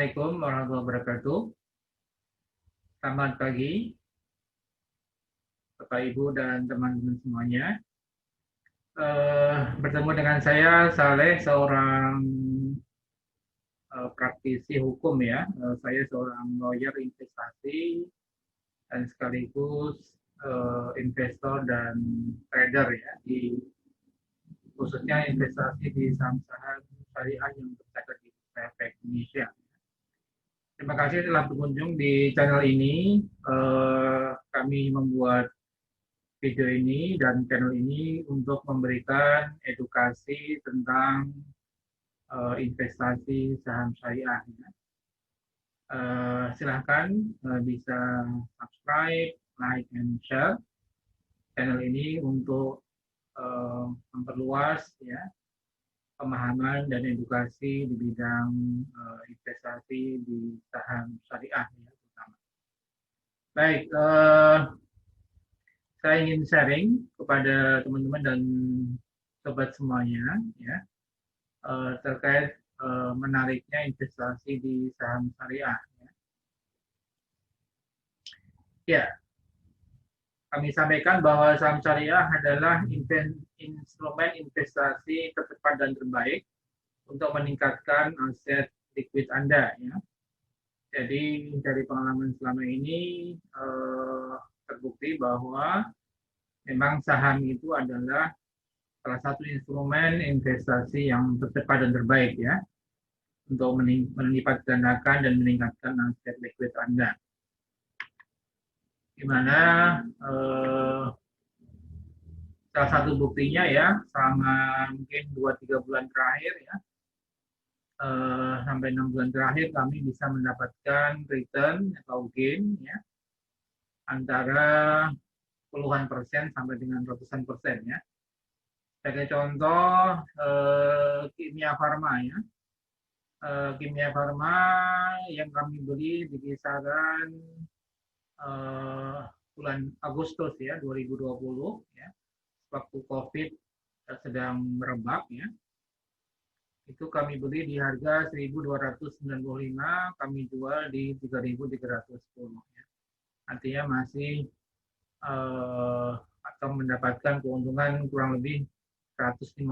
Assalamualaikum warahmatullahi wabarakatuh. Selamat pagi, Bapak Ibu dan teman-teman semuanya. Bertemu dengan saya, Saleh, seorang praktisi hukum ya. Saya seorang lawyer investasi dan sekaligus investor dan trader ya, khususnya investasi di saham-saham syariah yang tercatat di Efek Indonesia. Terima kasih telah berkunjung di channel ini. Kami membuat video ini dan channel ini untuk memberikan edukasi tentang investasi saham syariah. Silahkan bisa subscribe, like, and share channel ini untuk memperluas ya pemahaman dan edukasi di bidang investasi di saham syariah ya, terutama. Baik, saya ingin sharing kepada teman-teman dan sobat semuanya ya terkait menariknya investasi di saham syariah. Ya, kami sampaikan bahwa saham syariah adalah instrumen investasi tercepat dan terbaik untuk meningkatkan aset likuid Anda. Ya. Jadi dari pengalaman selama ini terbukti bahwa memang saham itu adalah salah satu instrumen investasi yang tercepat dan terbaik ya untuk melipat gandakan dan meningkatkan aset likuid Anda. Di mana salah satu buktinya ya selama mungkin 2-3 bulan terakhir ya sampai 6 bulan terakhir kami bisa mendapatkan return atau gain ya antara puluhan persen sampai dengan ratusan persen ya. Sebagai contoh Kimia Farma ya. Kimia Farma yang kami beli di kisaran bulan Agustus ya 2020 ya waktu COVID sedang merebak ya. Itu kami beli di harga 1.295, kami jual di 3.310 ya. Artinya masih atau mendapatkan keuntungan kurang lebih 155%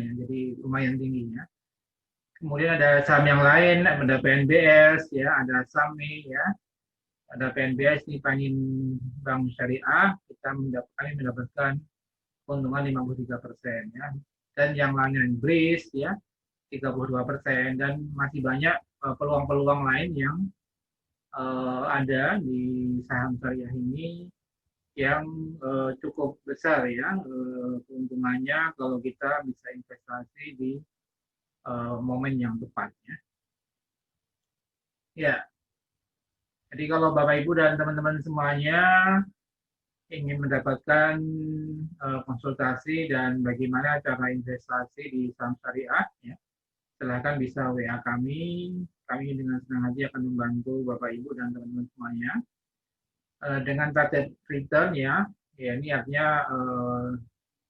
ya. Jadi lumayan tinggi ya. Kemudian ada saham yang lain, ada PNBS ya, ada SAMI ya. Ada PNBS di Panin Bank Syariah, kami mendapatkan keuntungan 53% ya. Dan yang lainnya BRIS ya 32% dan masih banyak peluang-peluang lain yang ada di saham syariah ini yang cukup besar ya keuntungannya kalau kita bisa investasi di momen yang tepat ya. Ya. Jadi kalau Bapak Ibu dan teman-teman semuanya ingin mendapatkan konsultasi dan bagaimana cara investasi di saham syariah, ya, silahkan bisa WA kami. Kami dengan senang hati akan membantu Bapak Ibu dan teman-teman semuanya dengan target return ya ini artinya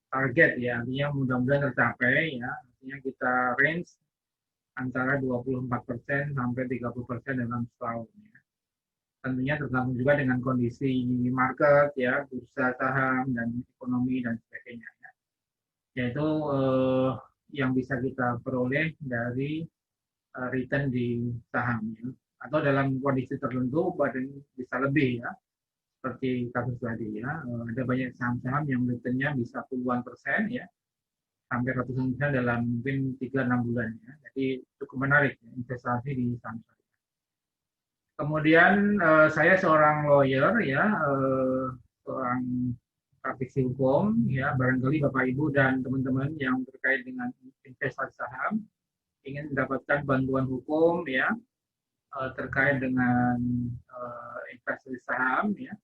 target ya, artinya mudah-mudahan tercapai ya, artinya kita range antara 24% sampai 30% dalam setahun. Ya. Tentunya tergantung juga dengan kondisi market ya, bursa saham dan ekonomi dan sebagainya ya. Yaitu yang bisa kita peroleh dari return di saham ya. Atau dalam kondisi tertentu bisa lebih ya, seperti kasus tadi ya, ada banyak saham-saham yang returnnya bisa puluhan persen ya, sampai ratusan persen dalam mungkin 3-6 bulan ya. Jadi cukup menarik ya, investasi di saham. Kemudian saya seorang lawyer ya, seorang praktisi hukum ya, barangkali Bapak Ibu dan teman-teman yang terkait dengan investasi saham ingin mendapatkan bantuan hukum ya terkait dengan investasi saham ya,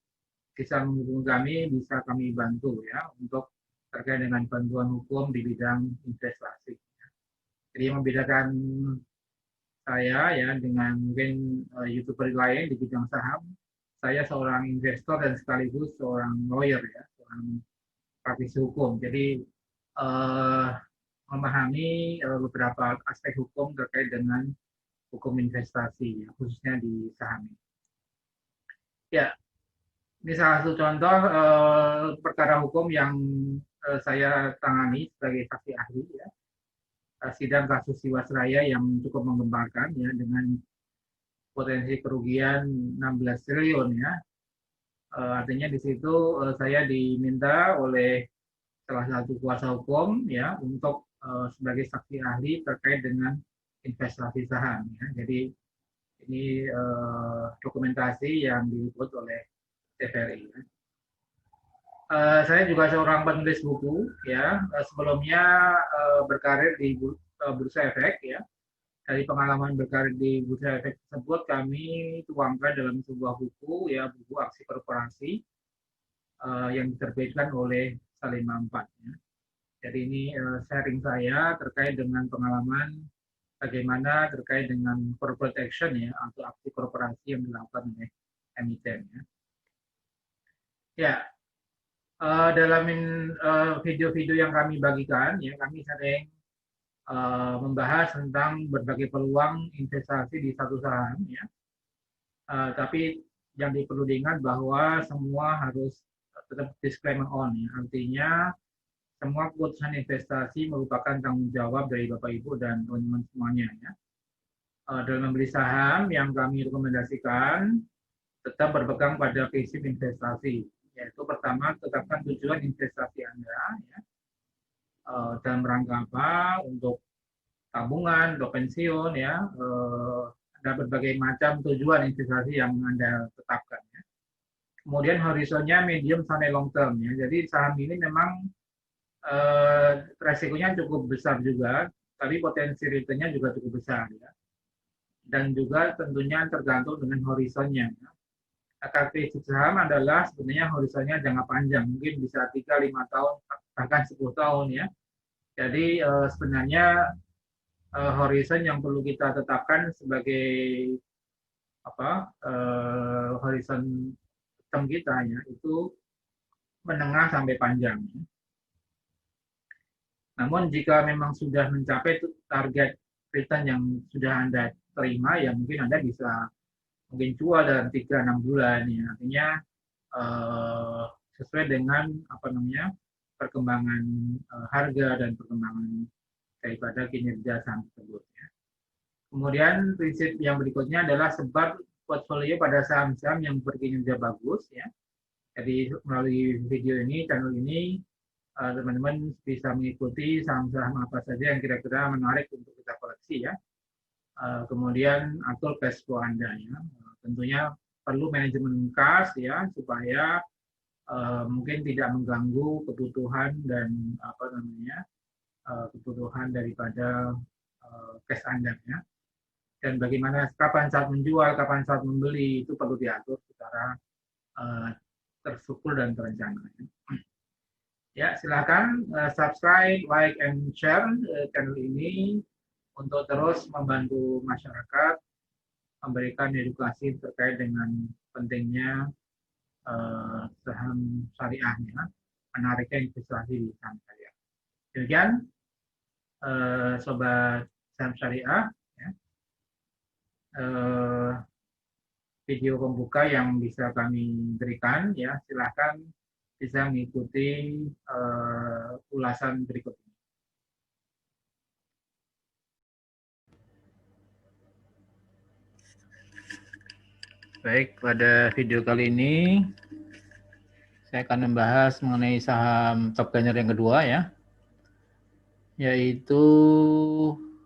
bisa menghubungi kami, bisa kami bantu ya untuk terkait dengan bantuan hukum di bidang investasi. Jadi yang membedakan saya ya dengan mungkin YouTuber lain di bidang saham, saya seorang investor dan sekaligus seorang lawyer ya, seorang praktisi hukum. Jadi memahami beberapa aspek hukum terkait dengan hukum investasi, ya, khususnya di saham. Ya, ini salah satu contoh perkara hukum yang saya tangani sebagai saksi ahli, ya. Sidang kasus Jiwasraya yang cukup menggemparkan, ya, dengan potensi kerugian 16 triliun, ya. Artinya di situ saya diminta oleh salah satu kuasa hukum, ya, untuk sebagai saksi ahli terkait dengan investasi saham, ya. Jadi ini dokumentasi yang diliput oleh TVRI, ya. Saya juga seorang penulis buku, ya. Sebelumnya berkarir di Bursa Efek, ya. Dari pengalaman berkarir di Bursa Efek tersebut kami tuangkan dalam sebuah buku, ya, buku aksi korporasi yang diterbitkan oleh Salim Mampat, ya. Jadi ini sharing saya terkait dengan pengalaman bagaimana terkait dengan corporate action, ya, atau aksi korporasi yang dilakukan oleh emiten, ya. Ya, dalam video-video yang kami bagikan, ya, kami sering membahas tentang berbagai peluang investasi di satu saham, ya. Tapi yang perlu diingat bahwa semua harus tetap disclaimer on, ya. Artinya semua keputusan investasi merupakan tanggung jawab dari Bapak Ibu dan teman-teman semuanya, ya. Dalam membeli saham yang kami rekomendasikan tetap berpegang pada prinsip investasi, yaitu pertama tetapkan tujuan investasi Anda, ya, dalam rangka apa, untuk tabungan, untuk pensiun, ya, ada berbagai macam tujuan investasi yang Anda tetapkan, ya. Kemudian horizonnya medium sampai long term, ya. Jadi saham ini memang resikonya cukup besar juga, tapi potensi returnnya juga cukup besar, ya. Dan juga tentunya tergantung dengan horizonnya, ya. Karakteristik saham adalah sebenarnya horizonnya jangka panjang, mungkin bisa 3-5 tahun, bahkan 10 tahun, ya. Jadi sebenarnya horizon yang perlu kita tetapkan sebagai horizon term kita, ya, itu menengah sampai panjang. Namun jika memang sudah mencapai target return yang sudah Anda terima, ya mungkin Anda bisa mungkin jual dalam 3-6 bulan, ya. Artinya sesuai dengan perkembangan harga dan perkembangan daripada kinerja saham tersebut, ya. Kemudian prinsip yang berikutnya adalah sebar portfolio pada saham-saham yang berkinerja bagus, ya. Jadi melalui video ini, channel ini, teman-teman bisa mengikuti saham-saham apa saja yang kira-kira menarik untuk kita koleksi, ya. Kemudian atur cash flow Anda, ya. Tentunya perlu manajemen kas, ya, supaya mungkin tidak mengganggu kebutuhan dan kebutuhan daripada cash Anda, ya. Dan bagaimana kapan saat menjual, kapan saat membeli itu perlu diatur secara terstruktur dan terencana. Ya, silakan subscribe, like, and share channel ini untuk terus membantu masyarakat memberikan edukasi terkait dengan pentingnya saham syariahnya, menariknya investasi di saham syariah. Demikian sobat saham syariah, ya. Video pembuka yang bisa kami berikan, ya, silakan bisa mengikuti ulasan berikut ini. Baik, pada video kali ini saya akan membahas mengenai saham top gainer yang kedua, ya, yaitu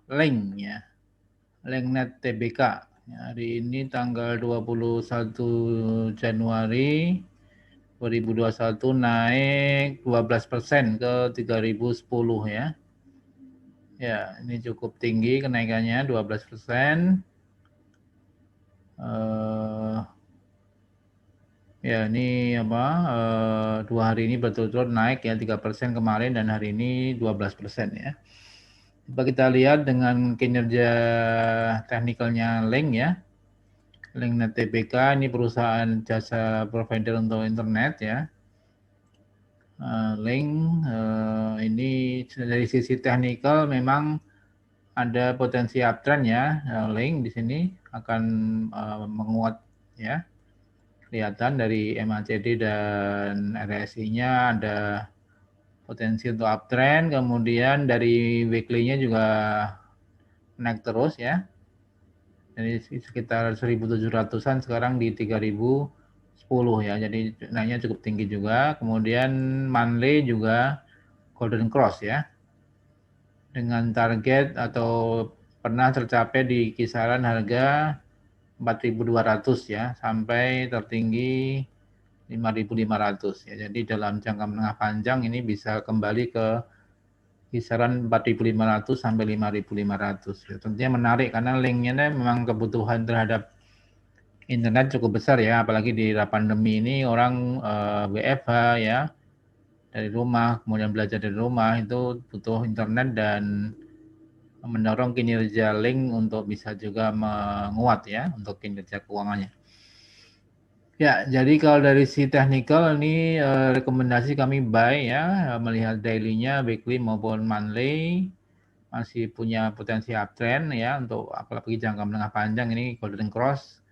Link, ya, Linknet Tbk. Ya, hari ini tanggal 21 Januari 2021 naik 12% ke 3010, ya. Ya, ini cukup tinggi kenaikannya 12%. Ya, ini 2 hari ini berturut-turut naik, ya, 3% kemarin dan hari ini 12%, ya. Coba kita lihat dengan kinerja teknikalnya Link, ya. Linknet Tbk ini perusahaan jasa provider untuk internet, ya. Link ini dari sisi teknikal memang ada potensi uptrend ya, link di sini akan menguat ya. Kelihatan dari MACD dan RSI-nya ada potensi untuk uptrend, kemudian dari weekly-nya juga naik terus ya. Jadi sekitar 1.700-an sekarang di 3.010 ya. Jadi naiknya cukup tinggi juga. Kemudian monthly juga golden cross ya. Dengan target atau pernah tercapai di kisaran harga 4.200 ya sampai tertinggi 5.500 ya. Jadi dalam jangka menengah panjang ini bisa kembali ke kisaran 4.500 sampai 5.500. Ya, tentunya menarik karena linknya memang kebutuhan terhadap internet cukup besar ya, apalagi di pandemi ini orang WFH ya dari rumah, kemudian belajar dari rumah itu butuh internet dan mendorong kinerja link untuk bisa juga menguat ya untuk kinerja keuangannya. Ya, jadi kalau dari si technical ini rekomendasi kami buy ya, melihat daily-nya, weekly maupun monthly masih punya potensi uptrend ya untuk apalagi jangka menengah panjang ini golden cross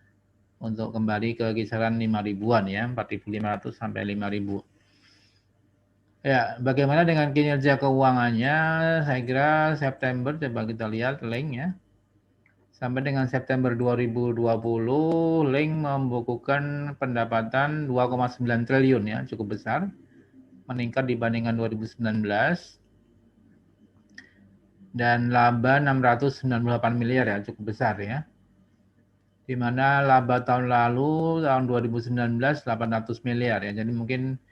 untuk kembali ke kisaran 5.000-an ya, 4.500 sampai 5.000. Ya, bagaimana dengan kinerja keuangannya? Saya kira September coba kita lihat link ya. Sampai dengan September 2020, Link membukukan pendapatan 2,9 triliun ya, cukup besar, meningkat dibandingkan 2019. Dan laba 698 miliar ya, cukup besar ya. Di mana laba tahun lalu, tahun 2019, 800 miliar ya. Jadi mungkin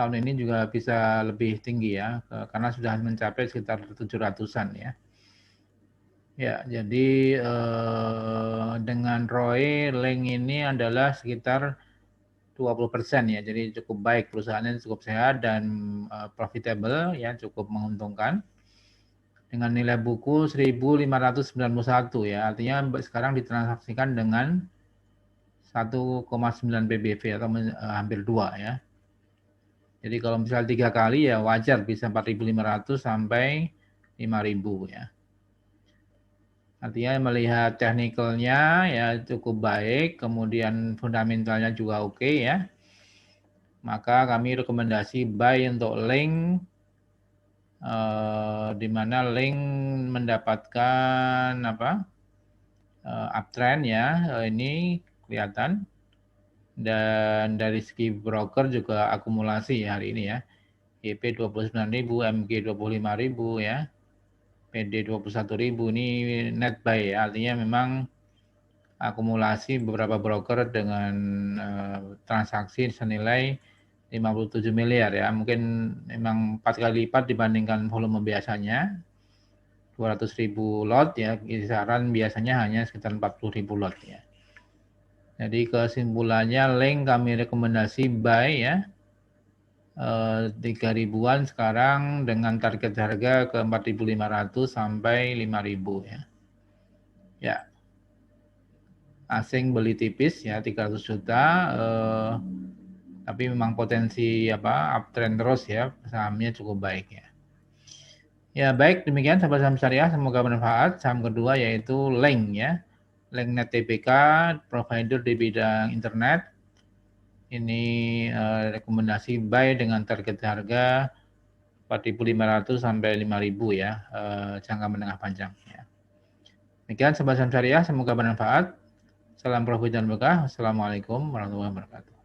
tahun ini juga bisa lebih tinggi ya, karena sudah mencapai sekitar 700-an ya. Ya, jadi dengan ROE Link ini adalah sekitar 20% ya. Jadi cukup baik, perusahaannya cukup sehat dan profitable ya, cukup menguntungkan. Dengan nilai buku 1.591 ya. Artinya sekarang ditransaksikan dengan 1,9 PBV atau hampir 2 ya. Jadi kalau misalnya 3 kali ya wajar bisa 4.500 sampai 5.000 ya. Artinya melihat teknikalnya ya cukup baik, kemudian fundamentalnya juga oke ya. Maka kami rekomendasi buy untuk Link, di mana Link mendapatkan uptrend ya, ini kelihatan. Dan dari segi broker juga akumulasi hari ini ya. IP 29.000, MG 25.000 ya. PD 21.000 ini net buy ya. Artinya memang akumulasi beberapa broker dengan transaksi senilai 57 miliar ya. Mungkin memang 4 kali lipat dibandingkan volume biasanya. 200.000 lot ya, kisaran biasanya hanya sekitar 40.000 lot ya. Jadi kesimpulannya Link kami rekomendasi buy ya. 3.000-an sekarang dengan target harga ke 4.500 sampai 5.000 ya. Ya. Asing beli tipis ya 300 juta, tapi memang potensi uptrend terus ya, sahamnya cukup baik ya. Ya baik, demikian sahabat saham syariah, semoga bermanfaat. Saham kedua yaitu Link ya, Linknet Tbk, provider di bidang internet. Ini rekomendasi buy dengan target harga 4.500 sampai 5.000 ya, jangka menengah panjang ya. Demikian sahabat saham syariah, semoga bermanfaat. Salam profit dan berkah. Assalamualaikum warahmatullahi wabarakatuh.